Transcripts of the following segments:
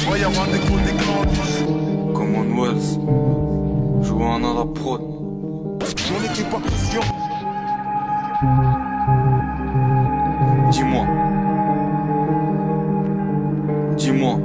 Va y avoir des gros déclenches. Commonwealth, jouant à la prod. Mon équipe en pression. Dis-moi. Dis-moi.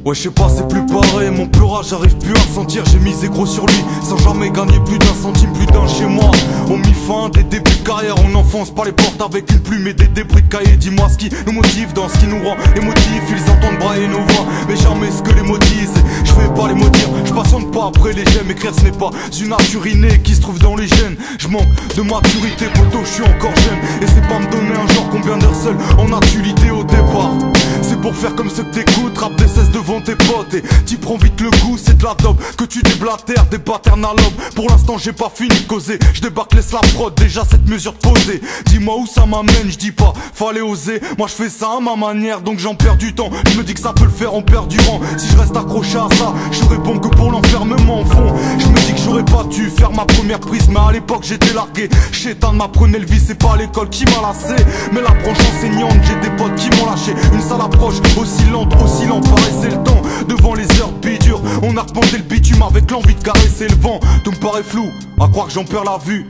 Ouais, je sais pas, c'est plus pareil, mon pleurage j'arrive plus à le sentir. J'ai misé gros sur lui, sans jamais gagner plus d'un centime, plus d'un chez moi. On mit fin des débuts de carrière, on n'enfonce pas les portes avec une plume et des débris de cahier. Dis-moi ce qui nous motive dans ce qui nous rend émotifs. Ils entendent brailler nos voix, mais jamais ce que les mots disent. Je vais pas les maudire, je patiente pas après les gemmes. Écrire ce n'est pas une nature innée qui se trouve dans les gènes. Je manque de maturité, poto, je suis encore jeune. Et c'est pas me donner un genre combien d'heures seul en as-tu l'idée au départ. C'est pour faire comme ceux que t'écoutes, rap des cesses devant tes potes. Et t'y prends vite le goût, c'est de la dope que tu déblatères, des patterns à l'aube. Pour l'instant j'ai pas fini de causer, je débarque, laisse la prod, déjà cette mesure de posée. Dis-moi où ça m'amène, je dis pas, fallait oser. Moi je fais ça à ma manière, donc j'en perds du temps. Je me dis que ça peut le faire en perdurant. Si je reste accroché à ça, je réponds que pour l'enfermement au fond. Je me dis que j'aurais pas dû faire ma première prise, mais à l'époque j'étais largué. Chétan m'apprenait le vice, c'est pas l'école qui m'a lassé, mais la branche enseignante, j'ai des potes qui m'ont lâché. Une sale approche, oscillante, paraissait le temps. Devant les heures de dures, on a repenté le bitume avec l'envie de caresser le vent. Tout me paraît flou, à croire que j'en perds la vue.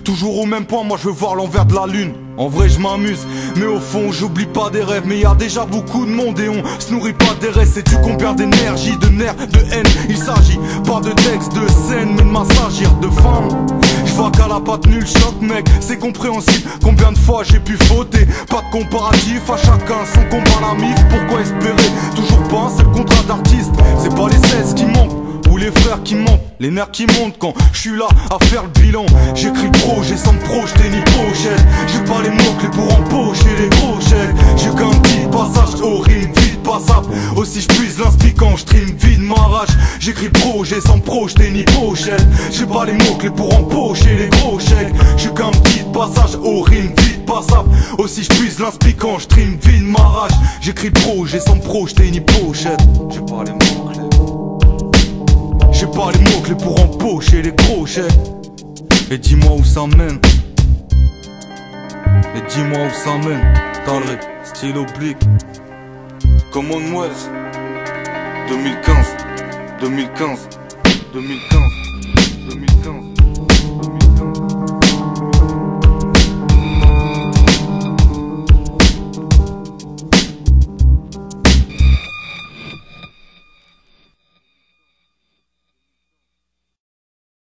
Toujours au même point, moi je veux voir l'envers de la lune. En vrai je m'amuse, mais au fond j'oublie pas des rêves. Mais y a déjà beaucoup de monde et on se nourrit pas des restes. Sais-tu combien d'énergie, de nerfs, de haine il s'agit? Pas de texte, de scène, mais de m'assagir, de femme. Je vois qu'à la patte nulle choc mec, c'est compréhensible. Combien de fois j'ai pu fauter? Pas de comparatif, à chacun son combat la mif. Pourquoi espérer? Toujours pas, c'est le contrat d'artiste. C'est pas les 16 qui manquent, ou les frères qui mentent, les nerfs qui montent quand je suis là à faire le bilan. J'écris le projet sans me projeter ni pochette. J'ai pas les mots-clés pour empocher les gros chèques. J'ai qu'un petit passage au rime vite passable. Aussi je puise l'inspi quand je trime vide ma rage. J'écris le projet sans me projeter ni pochette. J'ai pas les mots-clés pour empocher les gros chèques. J'ai qu'un petit passage au rime vite passable. Aussi je puise l'inspi quand je trime vide ma rage. J'écris le projet sans me projeter ni pochette. J'ai pas les mots-clés. J'ai pas les mots-clés pour empocher les crochets. Et dis-moi où ça mène. Et dis-moi où ça mène. Talré, style oblique. Commonwealth 2015 2015 2015